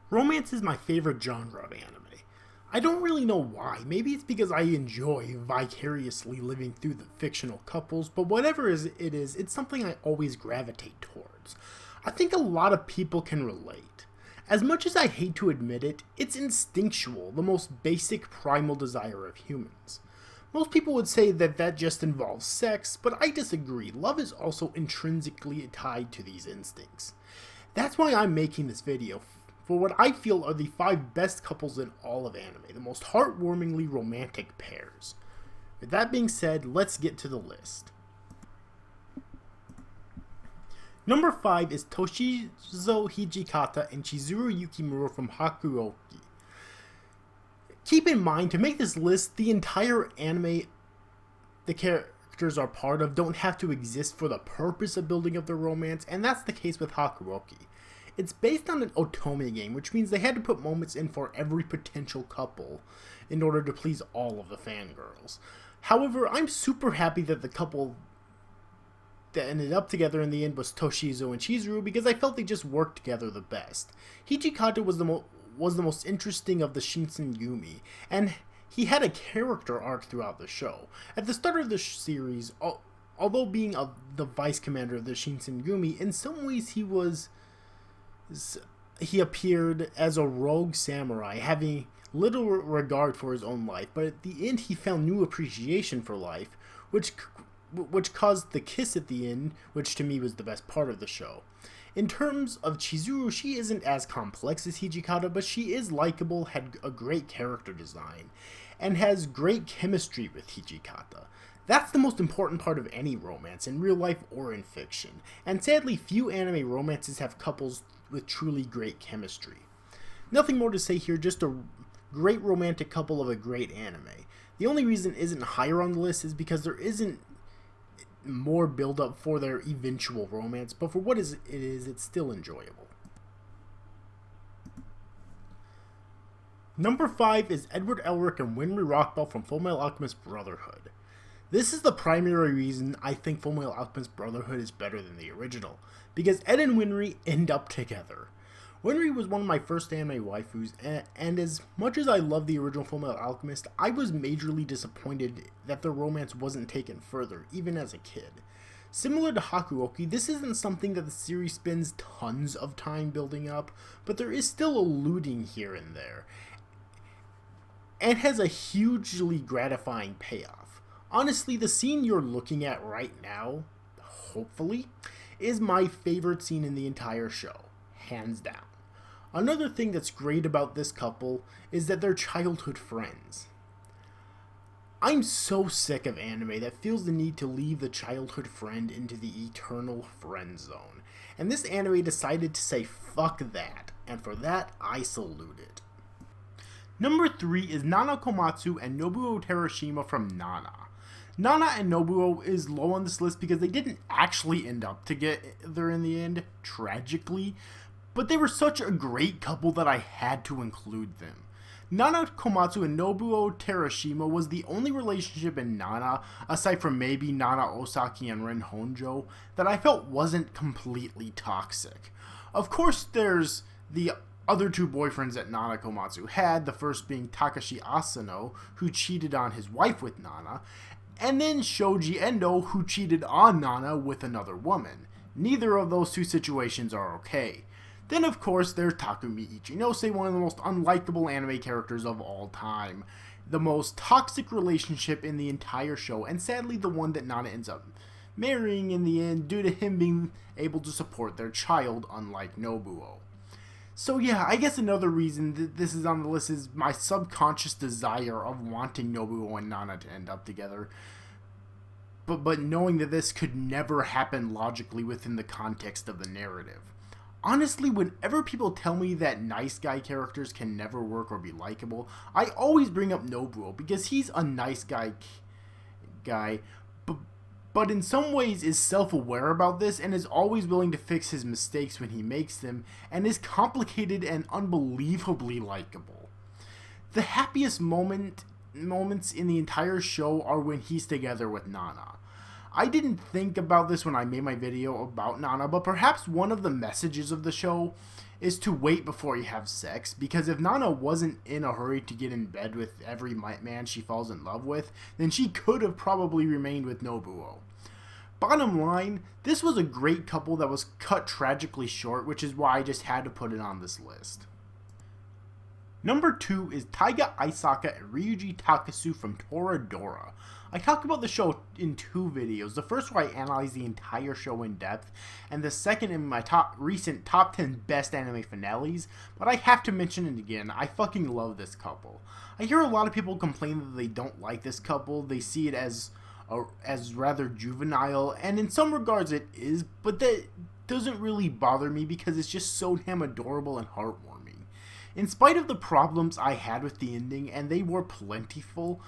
Romance is my favorite genre of anime. I don't really know why. Maybe it's because I enjoy vicariously living through the fictional couples, but whatever it is, it's something I always gravitate towards. I think a lot of people can relate. As much as I hate to admit it, it's instinctual, the most basic primal desire of humans. Most people would say that that just involves sex, but I disagree. Love is also intrinsically tied to these instincts. That's why I'm making this video, for what I feel are the 5 best couples in all of anime, the most heartwarmingly romantic pairs. With that being said, let's get to the list. Number 5 is Toshizo Hijikata and Chizuru Yukimura from Hakuouki. Keep in mind, to make this list, the entire anime the characters are part of don't have to exist for the purpose of building up their romance, and that's the case with Hakuouki. It's based on an otome game, which means they had to put moments in for every potential couple in order to please all of the fangirls. However, I'm super happy that the couple that ended up together in the end was Toshizo and Chizuru, because I felt they just worked together the best. Hijikata was the most interesting of the Shinsengumi, and he had a character arc throughout the show. At the start of the series, although being the vice commander of the Shinsengumi, in some ways he appeared as a rogue samurai, having little regard for his own life, but at the end he found new appreciation for life, which caused the kiss at the end, which to me was the best part of the show. In terms of Chizuru, she isn't as complex as Hijikata, but she is likable, had a great character design, and has great chemistry with Hijikata. That's the most important part of any romance, in real life or in fiction, and sadly few anime romances have couples with truly great chemistry. Nothing more to say here, just a great romantic couple of a great anime. The only reason it isn't higher on the list is because there isn't more build up for their eventual romance, but for what it is, it's still enjoyable. Number 5 is Edward Elric and Winry Rockbell from Fullmetal Alchemist Brotherhood. This is the primary reason I think Fullmetal Alchemist Brotherhood is better than the original, because Ed and Winry end up together. Winry was one of my first anime waifus, and as much as I love the original Fullmetal Alchemist, I was majorly disappointed that their romance wasn't taken further, even as a kid. Similar to Hakuouki, this isn't something that the series spends tons of time building up, but there is still alluding here and there, and has a hugely gratifying payoff. Honestly, the scene you're looking at right now, hopefully, is my favorite scene in the entire show, hands down. Another thing that's great about this couple is that they're childhood friends. I'm so sick of anime that feels the need to leave the childhood friend into the eternal friend zone, and this anime decided to say fuck that, and for that I salute it. Number 3 is Nana Komatsu and Nobuo Terashima from Nana. Nana and Nobuo is low on this list because they didn't actually end up together in the end, tragically, but they were such a great couple that I had to include them. Nana Komatsu and Nobuo Terashima was the only relationship in Nana, aside from maybe Nana Osaki and Ren Honjo, that I felt wasn't completely toxic. Of course, there's the other 2 boyfriends that Nana Komatsu had, the first being Takashi Asano, who cheated on his wife with Nana, and then Shoji Endo, who cheated on Nana with another woman. Neither of those 2 situations are okay. Then of course there's Takumi Ichinose, one of the most unlikable anime characters of all time. The most toxic relationship in the entire show, and sadly the one that Nana ends up marrying in the end due to him being able to support their child, unlike Nobuo. So yeah, I guess another reason that this is on the list is my subconscious desire of wanting Nobuo and Nana to end up together, but knowing that this could never happen logically within the context of the narrative. Honestly, whenever people tell me that nice guy characters can never work or be likable, I always bring up Nobuo because he's a nice guy, but in some ways is self-aware about this and is always willing to fix his mistakes when he makes them, and is complicated and unbelievably likable. The happiest moments in the entire show are when he's together with Nana. I didn't think about this when I made my video about Nana, but perhaps one of the messages of the show is to wait before you have sex, because if Nana wasn't in a hurry to get in bed with every man she falls in love with, then she could have probably remained with Nobuo. Bottom line, this was a great couple that was cut tragically short, which is why I just had to put it on this list. Number 2 is Taiga Aisaka and Ryuji Takasu from Toradora. I talked about the show in 2 videos, the first where I analyzed the entire show in depth, and the second in my recent top 10 best anime finales, but I have to mention it again, I fucking love this couple. I hear a lot of people complain that they don't like this couple, they see it as rather juvenile, and in some regards it is, but that doesn't really bother me because it's just so damn adorable and heartwarming. In spite of the problems I had with the ending, and they were plentiful,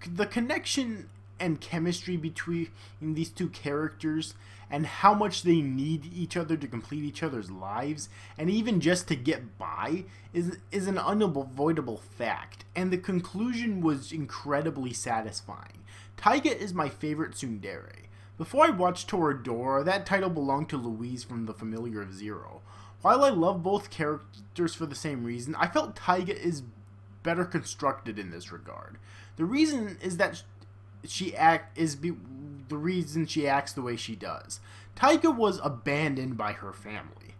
the connection and chemistry between these two characters and how much they need each other to complete each other's lives and even just to get by is an unavoidable fact, and the conclusion was incredibly satisfying. Taiga is my favorite tsundere. Before I watched Toradora, that title belonged to Louise from The Familiar of Zero. While I love both characters for the same reason, I felt Taiga is better constructed in this regard. The reason is that the reason she acts the way she does. Taiga was abandoned by her family.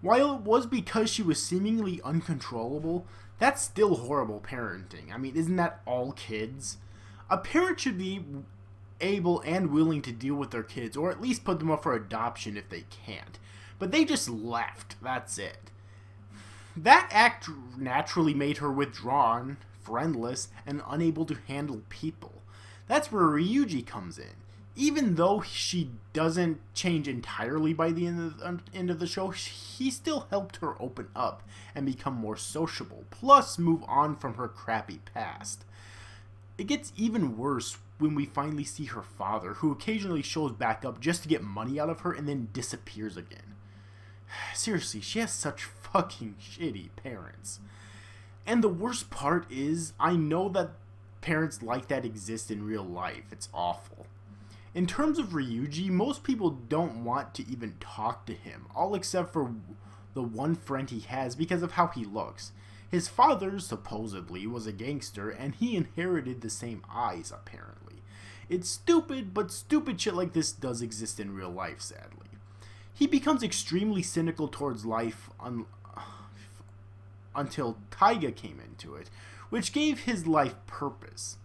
While it was because she was seemingly uncontrollable, that's still horrible parenting. I mean, isn't that all kids? A parent should be able and willing to deal with their kids, or at least put them up for adoption if they can't. But they just left, that's it. That act naturally made her withdrawn, friendless, and unable to handle people. That's where Ryuji comes in. Even though she doesn't change entirely by the end of the show, he still helped her open up and become more sociable, plus move on from her crappy past. It gets even worse when we finally see her father, who occasionally shows back up just to get money out of her and then disappears again. Seriously, she has such fucking shitty parents. And the worst part is, I know that parents like that exist in real life. It's awful. In terms of Ryuji, most people don't want to even talk to him, all except for the one friend he has because of how he looks. His father, supposedly, was a gangster, and he inherited the same eyes, apparently. It's stupid, but stupid shit like this does exist in real life, sadly. He becomes extremely cynical towards life until Taiga came into it, which gave his life purpose.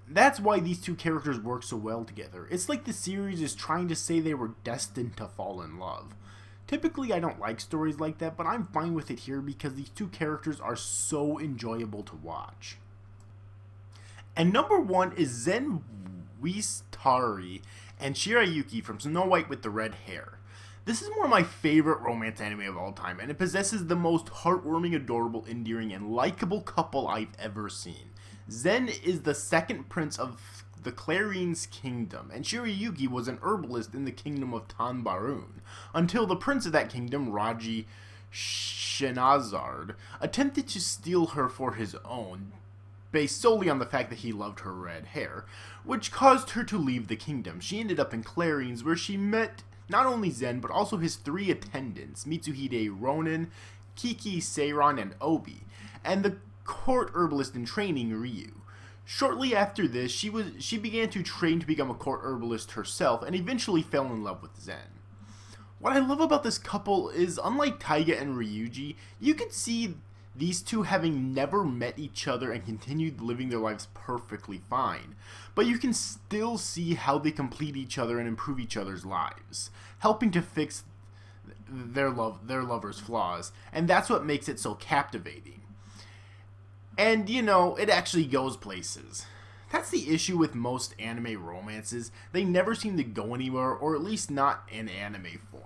That's why these two characters work so well together. It's like the series is trying to say they were destined to fall in love. Typically, I don't like stories like that, but I'm fine with it here because these two characters are so enjoyable to watch. And number 1 is Zen Wistari and Shirayuki from Snow White with the Red Hair. This is one of my favorite romance anime of all time, and it possesses the most heartwarming, adorable, endearing, and likable couple I've ever seen. Zen is the second prince of the Clarine's kingdom, and Shirayuki was an herbalist in the kingdom of Tanbarun, until the prince of that kingdom, Raji Shenazard, attempted to steal her for his own, based solely on the fact that he loved her red hair, which caused her to leave the kingdom. She ended up in Clarine's, where she met not only Zen, but also his 3 attendants, Mitsuhide Ronin, Kiki Seiron, and Obi, and the court herbalist in training, Ryu. Shortly after this, she began to train to become a court herbalist herself, and eventually fell in love with Zen. What I love about this couple is, unlike Taiga and Ryuji, you could see these two having never met each other and continued living their lives perfectly fine. But you can still see how they complete each other and improve each other's lives, helping to fix their lovers' flaws, and that's what makes it so captivating. And, you know, it actually goes places. That's the issue with most anime romances. They never seem to go anywhere, or at least not in anime form.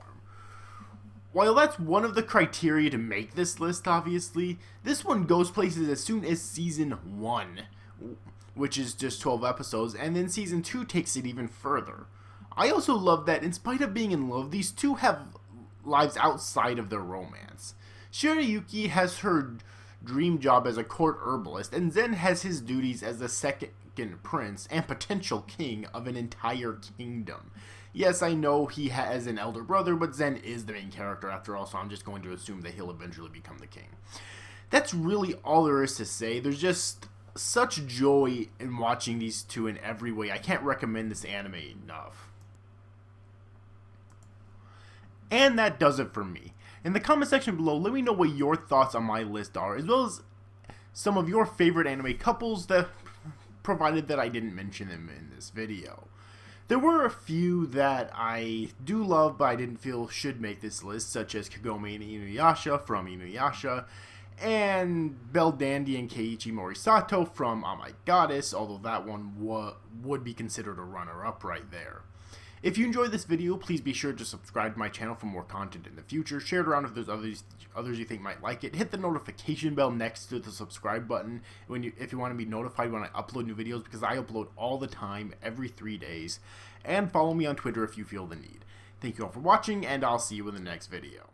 While that's one of the criteria to make this list, obviously, this one goes places as soon as Season 1, which is just 12 episodes, and then Season 2 takes it even further. I also love that, in spite of being in love, these two have lives outside of their romance. Shirayuki has her dream job as a court herbalist, and Zen has his duties as the second prince and potential king of an entire kingdom. Yes, I know he has an elder brother, but Zen is the main character after all, so I'm just going to assume that he'll eventually become the king. That's really all there is to say. There's just such joy in watching these two in every way. I can't recommend this anime enough. And that does it for me. In the comment section below, let me know what your thoughts on my list are, as well as some of your favorite anime couples, that provided that I didn't mention them in this video. There were a few that I do love, but I didn't feel should make this list, such as Kagome and Inuyasha from Inuyasha, and Belle Dandy and Keiichi Morisato from Oh My Goddess, although that one would be considered a runner-up right there. If you enjoyed this video, please be sure to subscribe to my channel for more content in the future. Share it around if there's others you think might like it. Hit the notification bell next to the subscribe button if you want to be notified when I upload new videos, because I upload all the time, every 3 days. And follow me on Twitter if you feel the need. Thank you all for watching, and I'll see you in the next video.